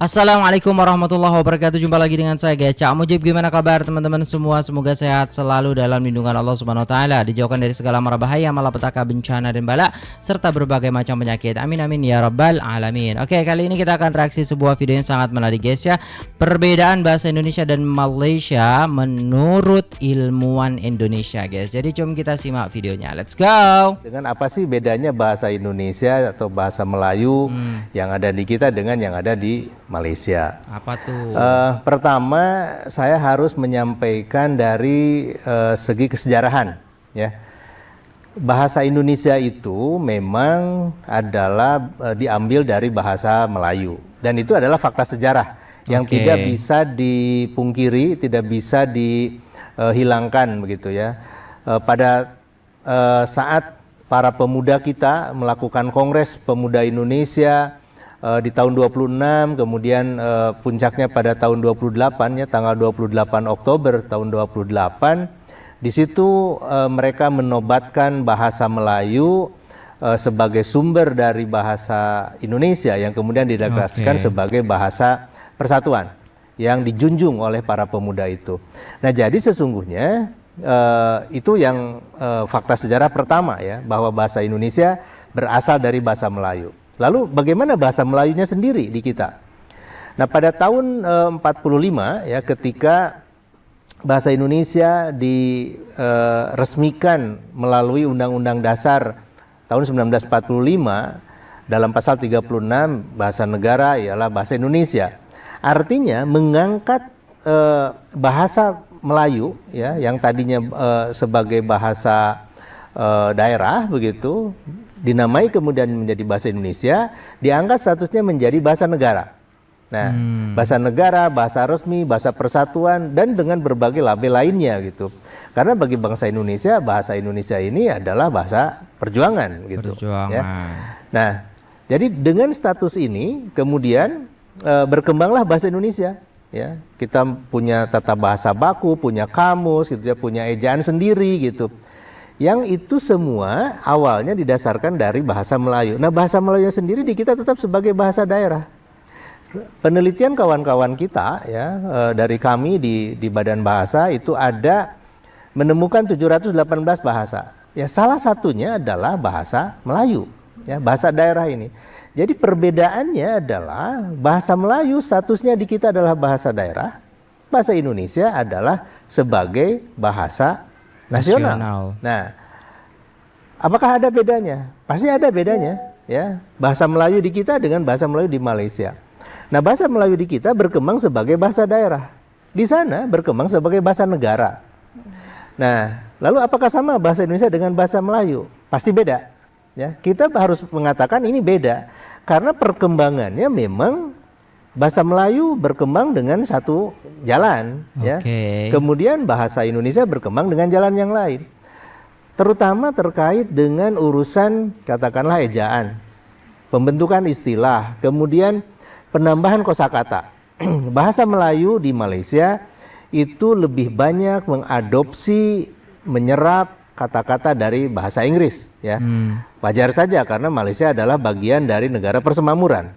Assalamualaikum warahmatullahi wabarakatuh. Jumpa lagi dengan saya guys, Cak Mujib. Gimana kabar teman-teman semua? Semoga sehat selalu dalam lindungan Allah Subhanahu wa taala, dijauhkan dari segala mara bahaya, malapetaka, bencana dan bala serta berbagai macam penyakit. Amin amin ya rabbal alamin. Oke, kali ini kita akan reaksi sebuah video yang sangat menarik guys ya. Perbedaan bahasa Indonesia dan Malaysia menurut ilmuwan Indonesia guys. Jadi jom kita simak videonya. Let's go. Dengan apa sih bedanya bahasa Indonesia atau bahasa Melayu yang ada di kita dengan yang ada di Malaysia? Apa tuh? Pertama, saya harus menyampaikan dari segi kesejarahan, ya. Bahasa Indonesia itu memang adalah diambil dari bahasa Melayu, dan itu adalah fakta sejarah yang tidak bisa dipungkiri, tidak bisa dihilangkan begitu ya. Pada saat para pemuda kita melakukan Kongres Pemuda Indonesia di tahun 26, kemudian puncaknya pada tahun 28 ya, tanggal 28 Oktober tahun 28. Di situ mereka menobatkan bahasa Melayu sebagai sumber dari bahasa Indonesia yang kemudian dideklarasikan sebagai bahasa persatuan yang dijunjung oleh para pemuda itu. Nah, jadi sesungguhnya itu yang fakta sejarah pertama ya, bahwa bahasa Indonesia berasal dari bahasa Melayu. Lalu bagaimana bahasa Melayunya sendiri di kita? Nah, pada tahun 45 ya, ketika bahasa Indonesia diresmikan melalui Undang-Undang Dasar tahun 1945 dalam pasal 36, bahasa negara ialah bahasa Indonesia. Artinya mengangkat bahasa Melayu ya, yang tadinya sebagai bahasa daerah begitu, dinamai kemudian menjadi bahasa Indonesia, diangkat statusnya menjadi bahasa negara. Nah, bahasa negara, bahasa resmi, bahasa persatuan, dan dengan berbagai label lainnya gitu. Karena bagi bangsa Indonesia, bahasa Indonesia ini adalah bahasa perjuangan gitu. Ya. Nah, jadi dengan status ini kemudian berkembanglah bahasa Indonesia. Ya, kita punya tata bahasa baku, punya kamus, gitu ya, punya ejaan sendiri gitu. Yang itu semua awalnya didasarkan dari bahasa Melayu. Nah, bahasa Melayu sendiri di kita tetap sebagai bahasa daerah. Penelitian kawan-kawan kita ya, dari kami di Badan Bahasa itu ada menemukan 718 bahasa. Ya, salah satunya adalah bahasa Melayu, ya, bahasa daerah ini. Jadi perbedaannya adalah bahasa Melayu statusnya di kita adalah bahasa daerah, bahasa Indonesia adalah sebagai bahasa nasional. Nah, apakah ada bedanya? Pasti ada bedanya, ya. Bahasa Melayu di kita dengan bahasa Melayu di Malaysia. Nah, bahasa Melayu di kita berkembang sebagai bahasa daerah. Di sana berkembang sebagai bahasa negara. Nah, lalu apakah sama bahasa Indonesia dengan bahasa Melayu? Pasti beda. Ya, kita harus mengatakan ini beda karena perkembangannya memang bahasa Melayu berkembang dengan satu jalan, ya. Kemudian bahasa Indonesia berkembang dengan jalan yang lain. Terutama terkait dengan urusan katakanlah ejaan, pembentukan istilah, kemudian penambahan kosakata. Bahasa Melayu di Malaysia itu lebih banyak mengadopsi, menyerap kata-kata dari bahasa Inggris, ya. Wajar saja karena Malaysia adalah bagian dari negara persemakmuran.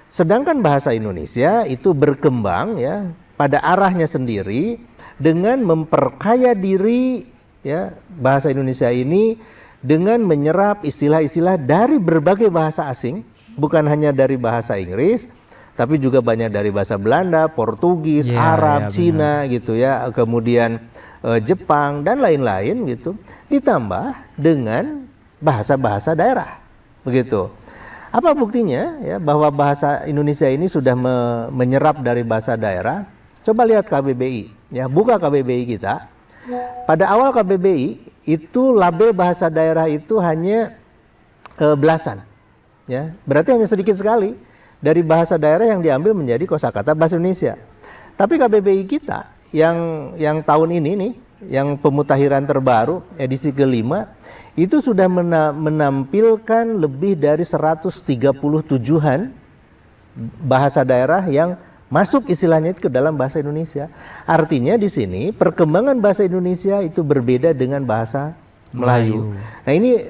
Sedangkan bahasa Indonesia itu berkembang ya pada arahnya sendiri dengan memperkaya diri ya, bahasa Indonesia ini dengan menyerap istilah-istilah dari berbagai bahasa asing, bukan hanya dari bahasa Inggris, tapi juga banyak dari bahasa Belanda, Portugis, Arab, Cina gitu ya, kemudian Jepang dan lain-lain gitu, ditambah dengan bahasa-bahasa daerah begitu. Apa buktinya ya bahwa bahasa Indonesia ini sudah menyerap dari bahasa daerah? Coba lihat KBBI, ya, buka KBBI kita. Pada awal KBBI itu label bahasa daerah itu hanya belasan, ya, berarti hanya sedikit sekali dari bahasa daerah yang diambil menjadi kosakata bahasa Indonesia. Tapi KBBI kita yang tahun ini nih, yang pemutakhiran terbaru edisi kelima itu sudah menampilkan lebih dari 137-an bahasa daerah yang masuk istilahnya itu ke dalam bahasa Indonesia. Artinya di sini perkembangan bahasa Indonesia itu berbeda dengan bahasa Melayu. Nah ini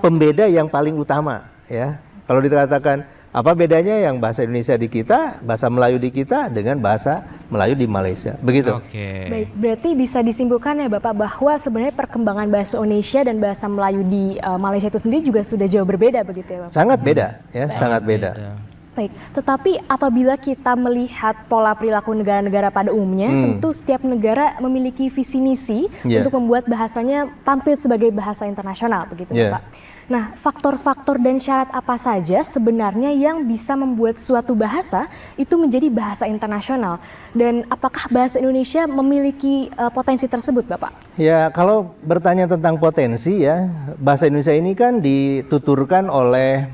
pembeda yang paling utama ya. Kalau dikatakan apa bedanya yang bahasa Indonesia di kita, bahasa Melayu di kita dengan bahasa Melayu di Malaysia, begitu. Baik, berarti bisa disimpulkan ya Bapak bahwa sebenarnya perkembangan bahasa Indonesia dan bahasa Melayu di Malaysia itu sendiri juga sudah jauh berbeda begitu ya Bapak? Sangat beda ya, sangat beda. Baik, tetapi apabila kita melihat pola perilaku negara-negara pada umumnya, tentu setiap negara memiliki visi misi untuk membuat bahasanya tampil sebagai bahasa internasional, begitu Bapak. Nah, faktor-faktor dan syarat apa saja sebenarnya yang bisa membuat suatu bahasa itu menjadi bahasa internasional? Dan apakah bahasa Indonesia memiliki potensi tersebut, Bapak? Ya, kalau bertanya tentang potensi ya, bahasa Indonesia ini kan dituturkan oleh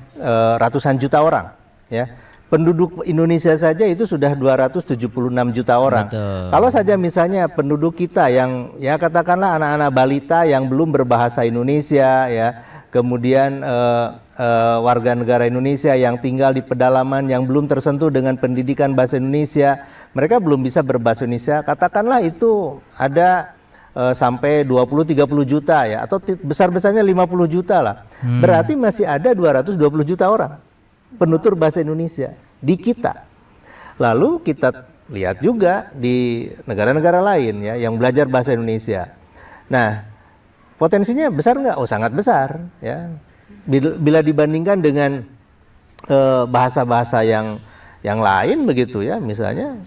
ratusan juta orang, ya. Penduduk Indonesia saja itu sudah 276 juta orang. Betul. Kalau saja misalnya penduduk kita yang ya katakanlah anak-anak balita yang belum berbahasa Indonesia ya, kemudian warga negara Indonesia yang tinggal di pedalaman yang belum tersentuh dengan pendidikan bahasa Indonesia, mereka belum bisa berbahasa Indonesia, katakanlah itu ada sampai 20-30 juta ya, atau besar-besarnya 50 juta lah. Berarti masih ada 220 juta orang penutur bahasa Indonesia di kita. Lalu kita lihat juga di negara-negara lain ya yang belajar bahasa Indonesia. Nah, potensinya besar nggak? Oh, sangat besar ya. Bila dibandingkan dengan bahasa-bahasa yang lain begitu ya, misalnya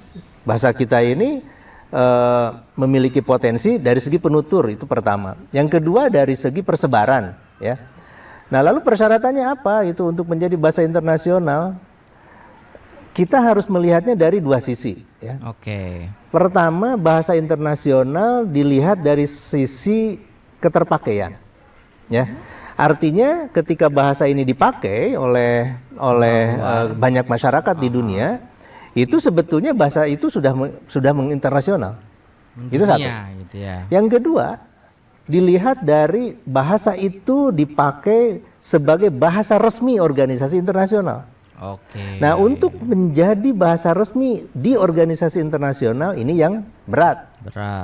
bahasa kita ini memiliki potensi dari segi penutur, itu pertama. Yang kedua dari segi persebaran ya. Nah, lalu persyaratannya apa itu untuk menjadi bahasa internasional? Kita harus melihatnya dari dua sisi ya. Pertama, bahasa internasional dilihat dari sisi keterpakaian ya. Artinya ketika bahasa ini dipakai oleh banyak masyarakat di dunia, itu sebetulnya bahasa itu sudah menginternasional. Itu satu. Gitu ya. Yang kedua, dilihat dari bahasa itu dipakai sebagai bahasa resmi organisasi internasional. Nah, untuk menjadi bahasa resmi di organisasi internasional ini yang berat.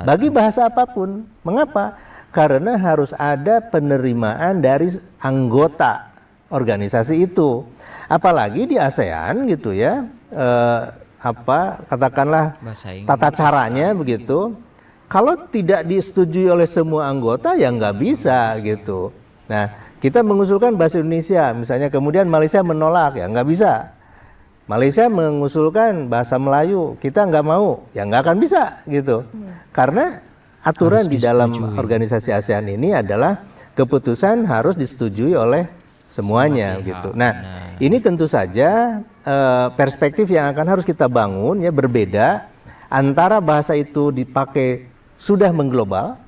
Bagi bahasa apapun. Mengapa? Karena harus ada penerimaan dari anggota organisasi itu. Apalagi di ASEAN gitu ya. Katakanlah tata caranya begitu. Kalau tidak disetujui oleh semua anggota ya nggak bisa gitu. Nah, kita mengusulkan bahasa Indonesia, misalnya kemudian Malaysia menolak, ya nggak bisa. Malaysia mengusulkan bahasa Melayu, kita nggak mau, ya nggak akan bisa gitu. Karena aturan di dalam organisasi ASEAN ini adalah keputusan harus disetujui oleh semuanya gitu. Nah, ini tentu saja perspektif yang akan harus kita bangun ya, berbeda antara bahasa itu dipakai sudah mengglobal,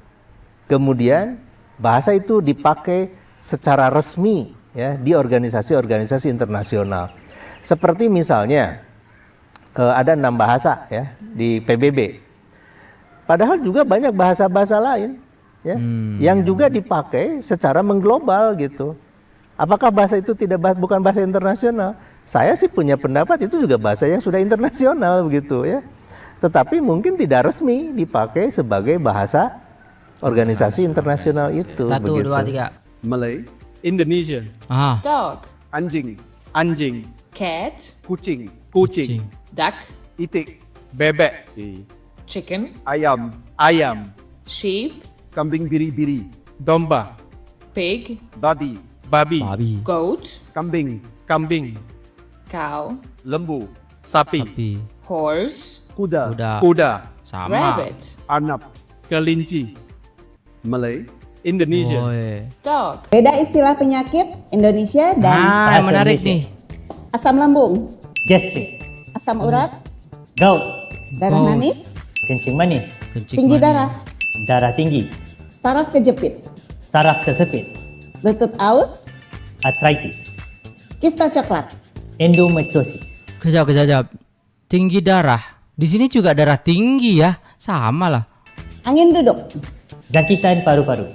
kemudian bahasa itu dipakai secara resmi ya di organisasi-organisasi internasional. Seperti misalnya ada 6 bahasa ya di PBB. Padahal juga banyak bahasa-bahasa lain ya yang juga dipakai secara mengglobal gitu. Apakah bahasa itu bukan bahasa internasional? Saya sih punya pendapat itu juga bahasa yang sudah internasional begitu ya. Tetapi mungkin tidak resmi dipakai sebagai bahasa organisasi internasional itu. 1, 2, 3. Malay, Indonesia, Dog, anjing, anjing, cat, kucing, kucing, duck, itik, bebek, chicken, ayam, ayam, sheep, kambing biri-biri, domba, pig, babi, babi, goat, kambing, kambing, cow, lembu, sapi, horse, kuda, kuda, rabbit, arnab, kelinci, Malay, Indonesia, dog, Beda istilah penyakit Indonesia dan Menarik nih. asam lambung, Gastric, asam urat, gout, darah manis, kencing manis, tinggi darah, darah tinggi, saraf kejepit, saraf tersepit, lutut aus, arthritis, kista coklat, endometriosis, Kejap. Tinggi darah. Di sini juga darah tinggi ya. Sama lah. angin duduk, jangkitan paru-paru,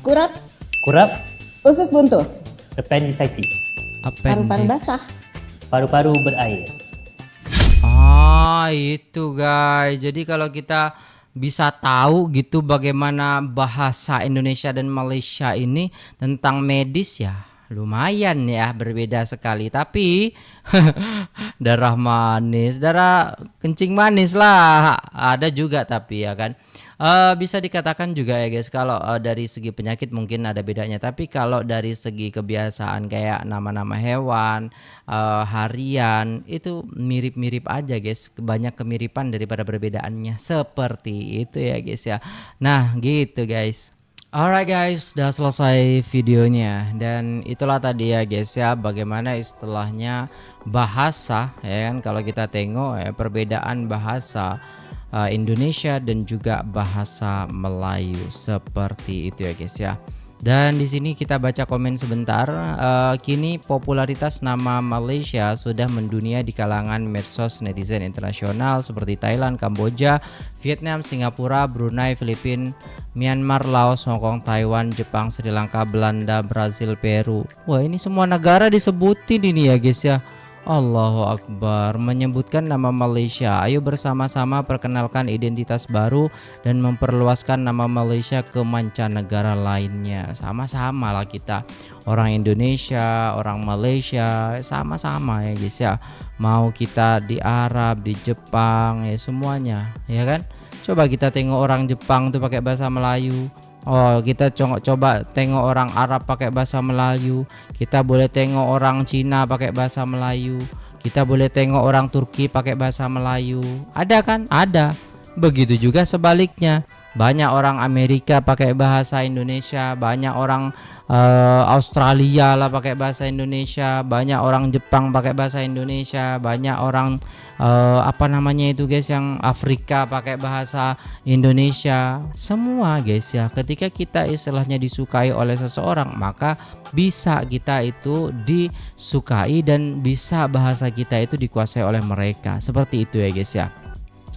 kurap, kurap, usus buntu, appendicitis, paru-paru basah, paru-paru berair, itu guys. Jadi kalau kita bisa tahu gitu bagaimana bahasa Indonesia dan Malaysia ini tentang medis ya lumayan ya berbeda sekali. Tapi darah manis, darah kencing manis lah ada juga tapi ya kan. Bisa dikatakan juga ya guys kalau dari segi penyakit mungkin ada bedanya, tapi kalau dari segi kebiasaan kayak nama-nama hewan, harian itu mirip-mirip aja guys, banyak kemiripan daripada perbedaannya seperti itu ya guys ya. Nah gitu guys. Alright guys, udah selesai videonya dan itulah tadi ya guys ya bagaimana istilahnya bahasa ya kan, kalau kita tengok ya perbedaan bahasa Indonesia dan juga bahasa Melayu seperti itu ya guys ya. Dan di sini kita baca komen sebentar. Kini popularitas nama Malaysia sudah mendunia di kalangan medsos netizen internasional seperti Thailand, Kamboja, Vietnam, Singapura, Brunei, Filipina, Myanmar, Laos, Hong Kong, Taiwan, Jepang, Sri Lanka, Belanda, Brazil, Peru. Wah ini semua negara disebutin ini ya guys ya. Allahu Akbar, menyebutkan nama Malaysia. Ayo bersama-sama perkenalkan identitas baru dan memperluaskan nama Malaysia ke mancanegara lainnya. Sama-sama lah kita, orang Indonesia, orang Malaysia, sama-sama ya guys ya. Mau kita di Arab, di Jepang, ya semuanya, ya kan? Coba kita tengok orang Jepang tuh pakai bahasa Melayu. Oh, kita coba tengok orang Arab pakai bahasa Melayu. Kita boleh tengok orang Cina pakai bahasa Melayu. Kita boleh tengok orang Turki pakai bahasa Melayu. Ada kan? Ada. Begitu juga sebaliknya. Banyak orang Amerika pakai bahasa Indonesia, banyak orang Australia lah pakai bahasa Indonesia, banyak orang Jepang pakai bahasa Indonesia, banyak orang apa namanya itu guys yang Afrika pakai bahasa Indonesia. Semua guys ya, ketika kita istilahnya disukai oleh seseorang, maka bisa kita itu disukai dan bisa bahasa kita itu dikuasai oleh mereka. Seperti itu ya guys ya.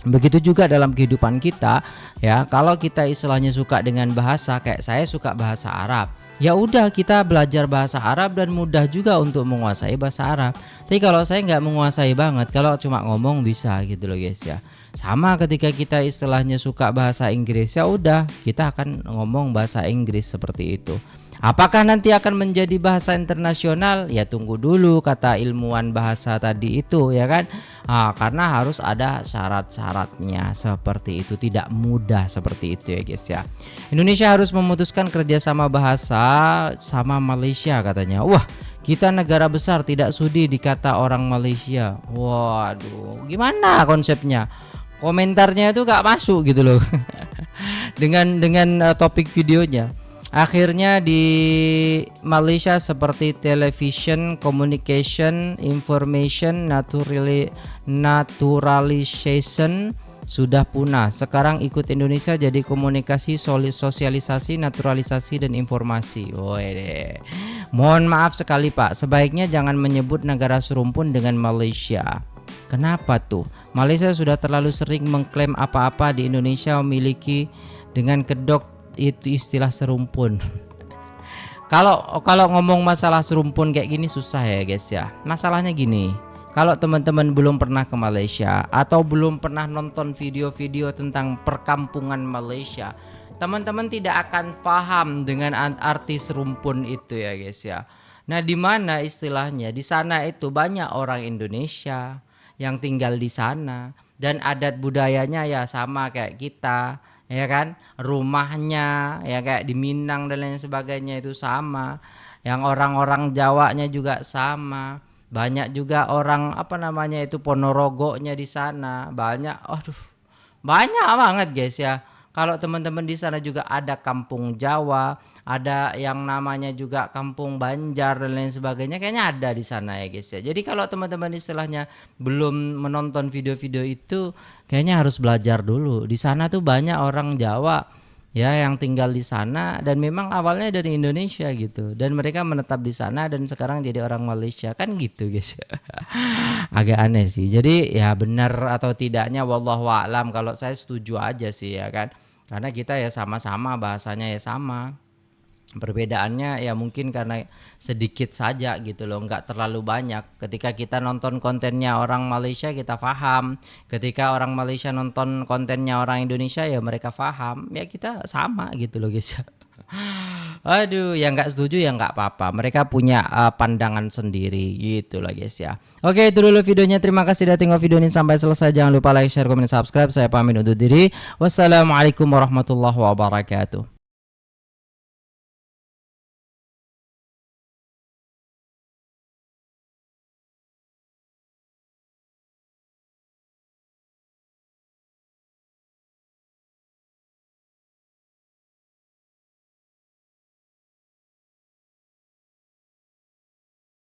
Begitu juga dalam kehidupan kita ya, kalau kita istilahnya suka dengan bahasa, kayak saya suka bahasa Arab, ya udah kita belajar bahasa Arab dan mudah juga untuk menguasai bahasa Arab. Tapi kalau saya nggak menguasai banget, kalau cuma ngomong bisa gitu loh guys ya. Sama ketika kita istilahnya suka bahasa Inggris, ya udah kita akan ngomong bahasa Inggris seperti itu. Apakah nanti akan menjadi bahasa internasional? Ya tunggu dulu kata ilmuwan bahasa tadi itu ya kan. Karena harus ada syarat-syaratnya seperti itu, tidak mudah seperti itu ya guys ya. Indonesia harus memutuskan kerjasama bahasa sama Malaysia katanya. Wah, kita negara besar tidak sudi dikata orang Malaysia. Waduh, gimana konsepnya? Komentarnya itu gak masuk gitu loh dengan topik videonya. Akhirnya di Malaysia seperti television, communication, information, naturalization sudah punah. Sekarang ikut Indonesia jadi komunikasi, sosialisasi, naturalisasi dan informasi. Woi, mohon maaf sekali Pak, sebaiknya jangan menyebut negara serumpun dengan Malaysia. Kenapa tuh? Malaysia sudah terlalu sering mengklaim apa-apa di Indonesia memiliki dengan kedok itu istilah serumpun. Kalau ngomong masalah serumpun kayak gini susah ya guys ya. Masalahnya gini, kalau teman-teman belum pernah ke Malaysia atau belum pernah nonton video-video tentang perkampungan Malaysia, teman-teman tidak akan paham dengan arti serumpun itu ya guys ya. Nah, di mana istilahnya di sana itu banyak orang Indonesia yang tinggal di sana dan adat budayanya ya sama kayak kita. Ya kan, rumahnya ya kayak di Minang dan lain sebagainya itu sama, yang orang-orang Jawanya juga sama, banyak juga orang apa namanya itu Ponorogonya di sana banyak. Aduh, banyak banget guys ya. Kalau teman-teman di sana juga ada kampung Jawa, ada yang namanya juga kampung Banjar dan lain sebagainya, kayaknya ada di sana ya guys ya. Jadi kalau teman-teman istilahnya belum menonton video-video itu, kayaknya harus belajar dulu. Di sana tuh banyak orang Jawa ya yang tinggal di sana dan memang awalnya dari Indonesia gitu, dan mereka menetap di sana dan sekarang jadi orang Malaysia kan gitu guys. Agak aneh sih. Jadi ya benar atau tidaknya wallahu a'lam, kalau saya setuju aja sih ya kan. Karena kita ya sama-sama bahasanya ya sama. Perbedaannya ya mungkin karena sedikit saja gitu loh, nggak terlalu banyak. Ketika kita nonton kontennya orang Malaysia kita paham, ketika orang Malaysia nonton kontennya orang Indonesia ya mereka paham, ya kita sama gitu loh guys. Aduh, yang nggak setuju ya nggak apa-apa. Mereka punya pandangan sendiri gitu loh guys ya. Oke, itu dulu videonya. Terima kasih sudah tengok video ini sampai selesai. Jangan lupa like, share, komen, subscribe. Saya pamit undur diri. Wassalamualaikum warahmatullahi wabarakatuh.